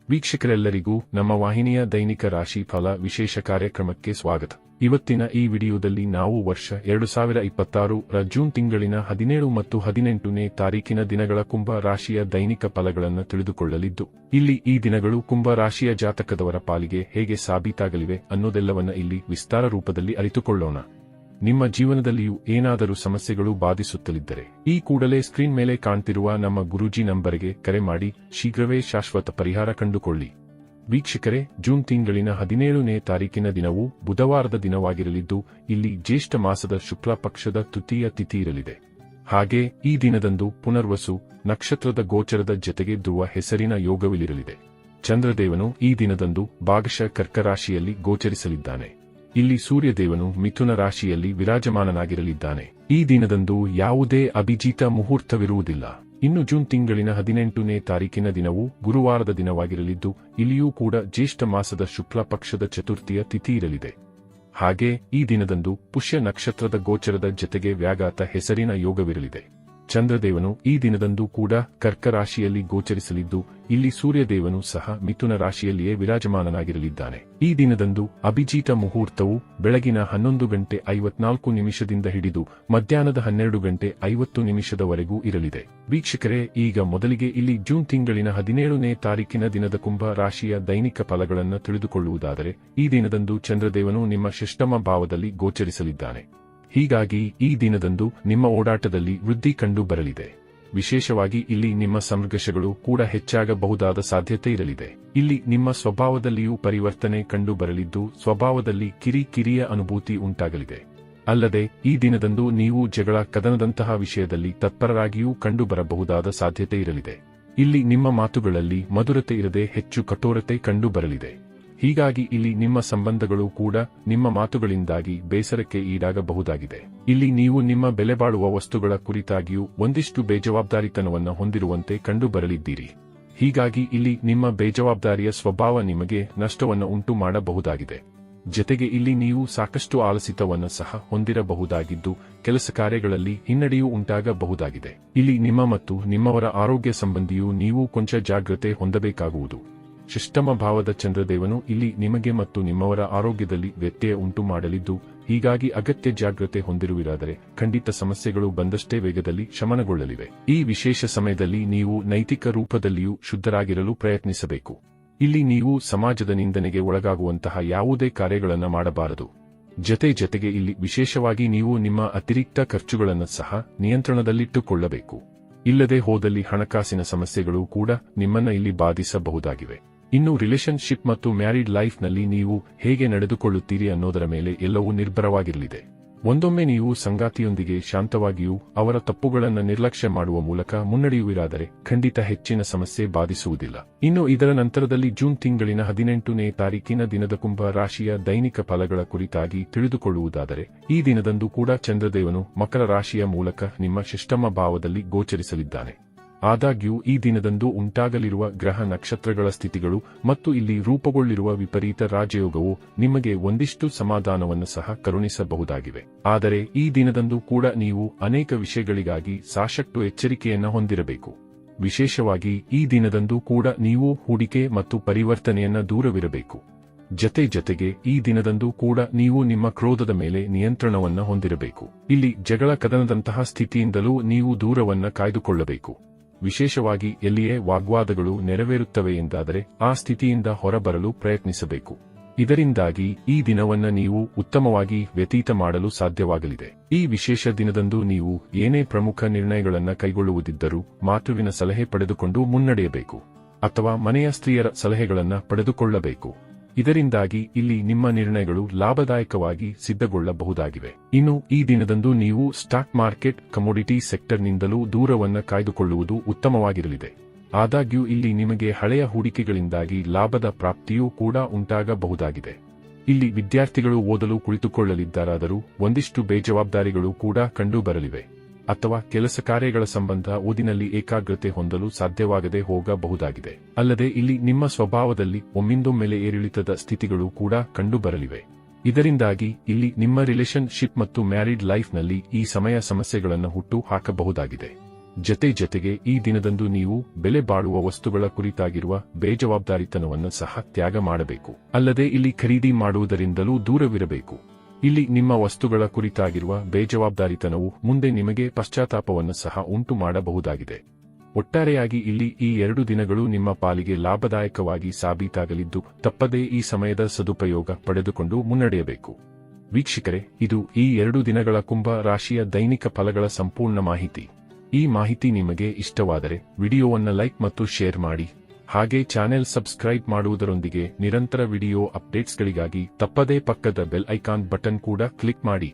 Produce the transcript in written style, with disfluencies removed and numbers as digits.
ವೀಕ್ಷಕರೆಲ್ಲರಿಗೂ ನಮ್ಮ ವಾಹಿನಿಯ ದೈನಿಕ ರಾಶಿ ಫಲ ವಿಶೇಷ ಕಾರ್ಯಕ್ರಮಕ್ಕೆ ಸ್ವಾಗತ. ಇವತ್ತಿನ ಈ ವಿಡಿಯೋದಲ್ಲಿ ನಾವು ವರ್ಷ 2026 ರ ಜೂನ್ ತಿಂಗಳಿನ 17 ಮತ್ತು 18ನೇ ತಾರೀಕಿನ ದಿನಗಳ ಕುಂಭ ರಾಶಿಯ ದೈನಿಕ ಫಲಗಳನ್ನು ತಿಳಿದುಕೊಳ್ಳಲಿದ್ದು, ಇಲ್ಲಿ ಈ ದಿನಗಳು ಕುಂಭ ರಾಶಿಯ ಜಾತಕದವರ ಪಾಲಿಗೆ ಹೇಗೆ ಸಾಬೀತಾಗಲಿವೆ ಅನ್ನೋದೆಲ್ಲವನ್ನ ಇಲ್ಲಿ ವಿಸ್ತಾರ ರೂಪದಲ್ಲಿ ಅರಿತುಕೊಳ್ಳೋಣ. ನಿಮ್ಮ ಜೀವನದಲ್ಲಿಯೂ ಏನಾದರೂ ಸಮಸ್ಯೆಗಳು ಬಾಧಿಸುತ್ತಲಿದ್ದರೆ ಈ ಕೂಡಲೇ ಸ್ಕ್ರೀನ್ ಮೇಲೆ ಕಾಣ್ತಿರುವ ನಮ್ಮ ಗುರೂಜಿ ನಂಬರ್ಗೆ ಕರೆ ಮಾಡಿ ಶೀಘ್ರವೇ ಶಾಶ್ವತ ಪರಿಹಾರ ಕಂಡುಕೊಳ್ಳಿ. ವೀಕ್ಷಕರೇ, ಜೂನ್ ತಿಂಗಳಿನ 17ನೇ ತಾರೀಕಿನ ದಿನವು ಬುಧವಾರದ ದಿನವಾಗಿರಲಿದ್ದು, ಇಲ್ಲಿ ಜ್ಯೇಷ್ಠ ಮಾಸದ ಶುಕ್ಲ ಪಕ್ಷದ ತೃತೀಯ ತಿಥಿ ಇರಲಿದೆ. ಹಾಗೆ ಈ ದಿನದಂದು ಪುನರ್ವಸು ನಕ್ಷತ್ರದ ಗೋಚರದ ಜತೆಗೆ ಧ್ರುವ ಹೆಸರಿನ ಯೋಗವಿರಲಿದೆ. ಚಂದ್ರದೇವನು ಈ ದಿನದಂದು ಭಾಗಶಃ ಕರ್ಕ ರಾಶಿಯಲ್ಲಿ ಗೋಚರಿಸಲಿದ್ದಾನೆ. ಇಲ್ಲಿ ಸೂರ್ಯದೇವನು ಮಿಥುನ ರಾಶಿಯಲ್ಲಿ ವಿರಾಜಮಾನನಾಗಿರಲಿದ್ದಾನೆ. ಈ ದಿನದಂದು ಯಾವುದೇ ಅಭಿಜಿತ ಮುಹೂರ್ತವಿರುವುದಿಲ್ಲ. ಇನ್ನು ಜೂನ್ ತಿಂಗಳಿನ 18ನೇ ತಾರೀಕಿನ ದಿನವು ಗುರುವಾರದ ದಿನವಾಗಿರಲಿದ್ದು, ಇಲ್ಲಿಯೂ ಕೂಡ ಜ್ಯೇಷ್ಠ ಮಾಸದ ಶುಕ್ಲ ಪಕ್ಷದ ಚತುರ್ಥಿಯ ತಿಥಿ ಇರಲಿದೆ. ಹಾಗೆ ಈ ದಿನದಂದು ಪುಷ್ಯ ನಕ್ಷತ್ರದ ಗೋಚರದ ಜತೆಗೆ ವ್ಯಾಘಾತ ಹೆಸರಿನ ಯೋಗವಿರಲಿದೆ. ಚಂದ್ರದೇವನು ಈ ದಿನದಂದು ಕೂಡ ಕರ್ಕ ರಾಶಿಯಲ್ಲಿ ಗೋಚರಿಸಲಿದ್ದು, ಇಲ್ಲಿ ಸೂರ್ಯದೇವನು ಸಹ ಮಿಥುನ ರಾಶಿಯಲ್ಲಿಯೇ ವಿರಾಜಮಾನನಾಗಿರಲಿದ್ದಾನೆ. ಈ ದಿನದಂದು ಅಭಿಜಿತ ಮುಹೂರ್ತವು ಬೆಳಗಿನ 11:54 ಹಿಡಿದು ಮಧ್ಯಾಹ್ನದ 12:50 ಇರಲಿದೆ. ವೀಕ್ಷಕರೇ, ಈಗ ಮೊದಲಿಗೆ ಇಲ್ಲಿ ಜೂನ್ ತಿಂಗಳಿನ 17ನೇ ತಾರೀಕಿನ ದಿನದ ಕುಂಭ ರಾಶಿಯ ದೈನಿಕ ಫಲಗಳನ್ನು ತಿಳಿದುಕೊಳ್ಳುವುದಾದರೆ, ಈ ದಿನದಂದು ಚಂದ್ರದೇವನು ನಿಮ್ಮ ಷಷ್ಠಮ ಭಾವದಲ್ಲಿ ಗೋಚರಿಸಲಿದ್ದಾನೆ. ಹೀಗಾಗಿ ಈ ದಿನದಂದು ನಿಮ್ಮ ಓಡಾಟದಲ್ಲಿ ವೃದ್ಧಿ ಕಂಡು ಬರಲಿದೆ. ವಿಶೇಷವಾಗಿ ಇಲ್ಲಿ ನಿಮ್ಮ ಸಂಘರ್ಷಗಳು ಕೂಡ ಹೆಚ್ಚಾಗಬಹುದಾದ ಸಾಧ್ಯತೆ ಇರಲಿದೆ. ಇಲ್ಲಿ ನಿಮ್ಮ ಸ್ವಭಾವದಲ್ಲಿಯೂ ಪರಿವರ್ತನೆ ಕಂಡು ಬರಲಿದ್ದು, ಸ್ವಭಾವದಲ್ಲಿ ಕಿರಿಕಿರಿಯ ಅನುಭೂತಿ ಉಂಟಾಗಲಿದೆ. ಅಲ್ಲದೆ ಈ ದಿನದಂದು ನೀವು ಜಗಳ ಕದನದಂತಹ ವಿಷಯದಲ್ಲಿ ತತ್ಪರರಾಗಿಯೂ ಕಂಡು ಬರಬಹುದಾದ ಸಾಧ್ಯತೆ ಇರಲಿದೆ. ಇಲ್ಲಿ ನಿಮ್ಮ ಮಾತುಗಳಲ್ಲಿ ಮಧುರತೆ ಇರದೆ ಹೆಚ್ಚು ಕಠೋರತೆ ಕಂಡು ಬರಲಿದೆ. ಹೀಗಾಗಿ ಇಲ್ಲಿ ನಿಮ್ಮ ಸಂಬಂಧಗಳು ಕೂಡ ನಿಮ್ಮ ಮಾತುಗಳಿಂದಾಗಿ ಬೇಸರಕ್ಕೆ ಈಡಾಗಬಹುದಾಗಿದೆ. ಇಲ್ಲಿ ನೀವು ನಿಮ್ಮ ಬೆಲೆಬಾಳುವ ವಸ್ತುಗಳ ಕುರಿತಾಗಿಯೂ ಒಂದಿಷ್ಟು ಬೇಜವಾಬ್ದಾರಿತನವನ್ನು ಹೊಂದಿರುವಂತೆ ಕಂಡು ಬರಲಿದ್ದೀರಿ. ಹೀಗಾಗಿ ಇಲ್ಲಿ ನಿಮ್ಮ ಬೇಜವಾಬ್ದಾರಿಯ ಸ್ವಭಾವ ನಿಮಗೆ ನಷ್ಟವನ್ನು ಉಂಟು ಮಾಡಬಹುದಾಗಿದೆ. ಜತೆಗೆ ಇಲ್ಲಿ ನೀವು ಸಾಕಷ್ಟು ಆಲಸಿತವನ್ನು ಸಹ ಹೊಂದಿರಬಹುದಾಗಿದ್ದು, ಕೆಲಸ ಕಾರ್ಯಗಳಲ್ಲಿ ಹಿನ್ನಡೆಯೂ ಉಂಟಾಗಬಹುದಾಗಿದೆ. ಇಲ್ಲಿ ನಿಮ್ಮ ಮತ್ತು ನಿಮ್ಮವರ ಆರೋಗ್ಯ ಸಂಬಂಧಿಯೂ ನೀವು ಕೊಂಚ ಜಾಗ್ರತೆ ಹೊಂದಬೇಕಾಗುವುದು. ಷಷ್ಠಮ ಭಾವದ ಚಂದ್ರದೇವನು ಇಲ್ಲಿ ನಿಮಗೆ ಮತ್ತು ನಿಮ್ಮವರ ಆರೋಗ್ಯದಲ್ಲಿ ವ್ಯತ್ಯಯ ಉಂಟು ಮಾಡಲಿದ್ದು, ಹೀಗಾಗಿ ಅಗತ್ಯ ಜಾಗ್ರತೆ ಹೊಂದಿರುವಿರಾದರೆ ಖಂಡಿತ ಸಮಸ್ಯೆಗಳು ಬಂದಷ್ಟೇ ವೇಗದಲ್ಲಿ ಶಮನಗೊಳ್ಳಲಿವೆ. ಈ ವಿಶೇಷ ಸಮಯದಲ್ಲಿ ನೀವು ನೈತಿಕ ರೂಪದಲ್ಲಿಯೂ ಶುದ್ಧರಾಗಿರಲು ಪ್ರಯತ್ನಿಸಬೇಕು. ಇಲ್ಲಿ ನೀವು ಸಮಾಜದ ನಿಂದನೆಗೆ ಒಳಗಾಗುವಂತಹ ಯಾವುದೇ ಕಾರ್ಯಗಳನ್ನು ಮಾಡಬಾರದು. ಜತೆಗೆ ಇಲ್ಲಿ ವಿಶೇಷವಾಗಿ ನೀವು ನಿಮ್ಮ ಅತಿರಿಕ್ತ ಖರ್ಚುಗಳನ್ನು ಸಹ ನಿಯಂತ್ರಣದಲ್ಲಿಟ್ಟುಕೊಳ್ಳಬೇಕು. ಇಲ್ಲದೆ ಹೋದಲ್ಲಿ ಹಣಕಾಸಿನ ಸಮಸ್ಯೆಗಳು ಕೂಡ ನಿಮ್ಮನ್ನ ಇಲ್ಲಿ ಬಾಧಿಸಬಹುದಾಗಿವೆ. ಇನ್ನು ರಿಲೇಶನ್ಶಿಪ್ ಮತ್ತು ಮ್ಯಾರಿಡ್ ಲೈಫ್ನಲ್ಲಿ ನೀವು ಹೇಗೆ ನಡೆದುಕೊಳ್ಳುತ್ತೀರಿ ಅನ್ನೋದರ ಮೇಲೆ ಎಲ್ಲವೂ ನಿರ್ಭರವಾಗಿರಲಿದೆ. ಒಂದೊಮ್ಮೆ ನೀವು ಸಂಗಾತಿಯೊಂದಿಗೆ ಶಾಂತವಾಗಿಯೂ ಅವರ ತಪ್ಪುಗಳನ್ನು ನಿರ್ಲಕ್ಷ್ಯ ಮಾಡುವ ಮೂಲಕ ಮುನ್ನಡೆಯುವಿರಾದರೆ ಖಂಡಿತ ಹೆಚ್ಚಿನ ಸಮಸ್ಯೆ ಬಾಧಿಸುವುದಿಲ್ಲ. ಇನ್ನು ಇದರ ನಂತರದಲ್ಲಿ ಜೂನ್ ತಿಂಗಳಿನ 18ನೇ ತಾರೀಕಿನ ದಿನದ ಕುಂಭ ರಾಶಿಯ ದೈನಿಕ ಫಲಗಳ ಕುರಿತಾಗಿ ತಿಳಿದುಕೊಳ್ಳುವುದಾದರೆ, ಈ ದಿನದಂದು ಕೂಡ ಚಂದ್ರದೇವನು ಮಕರ ರಾಶಿಯ ಮೂಲಕ ನಿಮ್ಮ ಷಷ್ಠಮ ಭಾವದಲ್ಲಿ ಗೋಚರಿಸಲಿದ್ದಾನೆ. ಆದಾಗ್ಯೂ ಈ ದಿನದಂದು ಉಂಟಾಗಲಿರುವ ಗ್ರಹ ನಕ್ಷತ್ರಗಳ ಸ್ಥಿತಿಗಳು ಮತ್ತು ಇಲ್ಲಿ ರೂಪುಗೊಳ್ಳಿರುವ ವಿಪರೀತ ರಾಜಯೋಗವು ನಿಮಗೆ ಒಂದಿಷ್ಟು ಸಮಾಧಾನವನ್ನು ಸಹ ಕರುಣಿಸಬಹುದಾಗಿವೆ. ಆದರೆ ಈ ದಿನದಂದು ಕೂಡ ನೀವು ಅನೇಕ ವಿಷಯಗಳಿಗಾಗಿ ಸಾಕಷ್ಟು ಎಚ್ಚರಿಕೆಯನ್ನು ಹೊಂದಿರಬೇಕು. ವಿಶೇಷವಾಗಿ ಈ ದಿನದಂದು ಕೂಡ ನೀವು ಹೂಡಿಕೆ ಮತ್ತು ಪರಿವರ್ತನೆಯನ್ನ ದೂರವಿರಬೇಕು. ಜತೆಗೆ ಈ ದಿನದಂದು ಕೂಡ ನೀವು ನಿಮ್ಮ ಕ್ರೋಧದ ಮೇಲೆ ನಿಯಂತ್ರಣವನ್ನು ಹೊಂದಿರಬೇಕು. ಇಲ್ಲಿ ಜಗಳ ಕದನದಂತಹ ಸ್ಥಿತಿಯಿಂದಲೂ ನೀವು ದೂರವನ್ನ ಕಾಯ್ದುಕೊಳ್ಳಬೇಕು. ವಿಶೇಷವಾಗಿ ಎಲ್ಲಿಯೇ ವಾಗ್ವಾದಗಳು ನೆರವೇರುತ್ತವೆ ಎಂದಾದರೆ ಆ ಸ್ಥಿತಿಯಿಂದ ಹೊರಬರಲು ಪ್ರಯತ್ನಿಸಬೇಕು. ಇದರಿಂದಾಗಿ ಈ ದಿನವನ್ನ ನೀವು ಉತ್ತಮವಾಗಿ ವ್ಯತೀತ ಮಾಡಲು ಸಾಧ್ಯವಾಗಲಿದೆ. ಈ ವಿಶೇಷ ದಿನದಂದು ನೀವು ಏನೇ ಪ್ರಮುಖ ನಿರ್ಣಯಗಳನ್ನು ಕೈಗೊಳ್ಳುವುದಿದ್ದರೂ ಮಾತೃವಿನ ಸಲಹೆ ಪಡೆದುಕೊಂಡು ಮುನ್ನಡೆಯಬೇಕು, ಅಥವಾ ಮನೆಯ ಸ್ತ್ರೀಯರ ಸಲಹೆಗಳನ್ನು ಪಡೆದುಕೊಳ್ಳಬೇಕು. ಇದರಿಂದಾಗಿ ಇಲ್ಲಿ ನಿಮ್ಮ ನಿರ್ಣಯಗಳು ಲಾಭದಾಯಕವಾಗಿ ಸಿದ್ಧಗೊಳ್ಳಬಹುದಾಗಿವೆ. ಇನ್ನು ಈ ದಿನದಂದು ನೀವು ಸ್ಟಾಕ್ ಮಾರ್ಕೆಟ್, ಕಮೋಡಿಟಿ ಸೆಕ್ಟರ್ನಿಂದಲೂ ದೂರವನ್ನ ಕಾಯ್ದುಕೊಳ್ಳುವುದು ಉತ್ತಮವಾಗಿರಲಿದೆ. ಆದಾಗ್ಯೂ ಇಲ್ಲಿ ನಿಮಗೆ ಹಳೆಯ ಹೂಡಿಕೆಗಳಿಂದಾಗಿ ಲಾಭದ ಪ್ರಾಪ್ತಿಯೂ ಕೂಡ ಉಂಟಾಗಬಹುದಾಗಿದೆ. ಇಲ್ಲಿ ವಿದ್ಯಾರ್ಥಿಗಳು ಓದಲು ಕುಳಿತುಕೊಳ್ಳಲಿದ್ದಾರಾದರೂ ಒಂದಿಷ್ಟು ಬೇಜವಾಬ್ದಾರಿಗಳು ಕೂಡ ಕಂಡು ಬರಲಿವೆ, ಅಥವಾ ಕೆಲಸ ಕಾರ್ಯಗಳ ಸಂಬಂಧ ಓದಿನಲ್ಲಿ ಏಕಾಗ್ರತೆ ಹೊಂದಲು ಸಾಧ್ಯವಾಗದೆ ಹೋಗಬಹುದಾಗಿದೆ. ಅಲ್ಲದೆ ಇಲ್ಲಿ ನಿಮ್ಮ ಸ್ವಭಾವದಲ್ಲಿ ಒಮ್ಮಿಂದೊಮ್ಮೆಲೆ ಏರಿಳಿತದ ಸ್ಥಿತಿಗಳು ಕೂಡ ಕಂಡು ಬರಲಿವೆ. ಇದರಿಂದಾಗಿ ಇಲ್ಲಿ ನಿಮ್ಮ ರಿಲೇಶನ್ಶಿಪ್ ಮತ್ತು ಮ್ಯಾರಿಡ್ ಲೈಫ್ನಲ್ಲಿ ಈ ಸಮಯ ಸಮಸ್ಯೆಗಳನ್ನು ಹುಟ್ಟು ಹಾಕಬಹುದಾಗಿದೆ. ಜತೆಗೆ ಈ ದಿನದಂದು ನೀವು ಬೆಲೆ ಬಾಳುವ ವಸ್ತುಗಳ ಕುರಿತಾಗಿರುವ ಬೇಜವಾಬ್ದಾರಿತನವನ್ನು ಸಹ ತ್ಯಾಗ ಮಾಡಬೇಕು. ಅಲ್ಲದೆ ಇಲ್ಲಿ ಖರೀದಿ ಮಾಡುವುದರಿಂದಲೂ ದೂರವಿರಬೇಕು. ಇಲ್ಲಿ ನಿಮ್ಮ ವಸ್ತುಗಳ ಕುರಿತಾಗಿರುವ ಬೇಜವಾಬ್ದಾರಿತನವು ಮುಂದೆ ನಿಮಗೆ ಪಶ್ಚಾತ್ತಾಪವನ್ನು ಸಹ ಉಂಟು ಮಾಡಬಹುದಾಗಿದೆ. ಒಟ್ಟಾರೆಯಾಗಿ ಇಲ್ಲಿ ಈ 2 ದಿನಗಳು ನಿಮ್ಮ ಪಾಲಿಗೆ ಲಾಭದಾಯಕವಾಗಿ ಸಾಬೀತಾಗಲಿದ್ದು ತಪ್ಪದೇ ಈ ಸಮಯದ ಸದುಪಯೋಗ ಪಡೆದುಕೊಂಡು ಮುನ್ನಡೆಯಬೇಕು. ವೀಕ್ಷಕರೇ, ಇದು ಈ 2 ದಿನಗಳ ಕುಂಭ ರಾಶಿಯ ದೈನಿಕ ಫಲಗಳ ಸಂಪೂರ್ಣ ಮಾಹಿತಿ. ಈ ಮಾಹಿತಿ ನಿಮಗೆ ಇಷ್ಟವಾದರೆ ವಿಡಿಯೋವನ್ನು ಲೈಕ್ ಮತ್ತು ಶೇರ್ ಮಾಡಿ. ಹಾಗೆ ಚಾನೆಲ್ ಸಬ್ಸ್ಕ್ರೈಬ್ ಮಾಡುವುದರೊಂದಿಗೆ ನಿರಂತರ ವಿಡಿಯೋ ಅಪ್ಡೇಟ್ಸ್ಗಳಿಗಾಗಿ ತಪ್ಪದೇ ಪಕ್ಕದ ಬೆಲ್ ಐಕಾನ್ ಬಟನ್ ಕೂಡ ಕ್ಲಿಕ್ ಮಾಡಿ.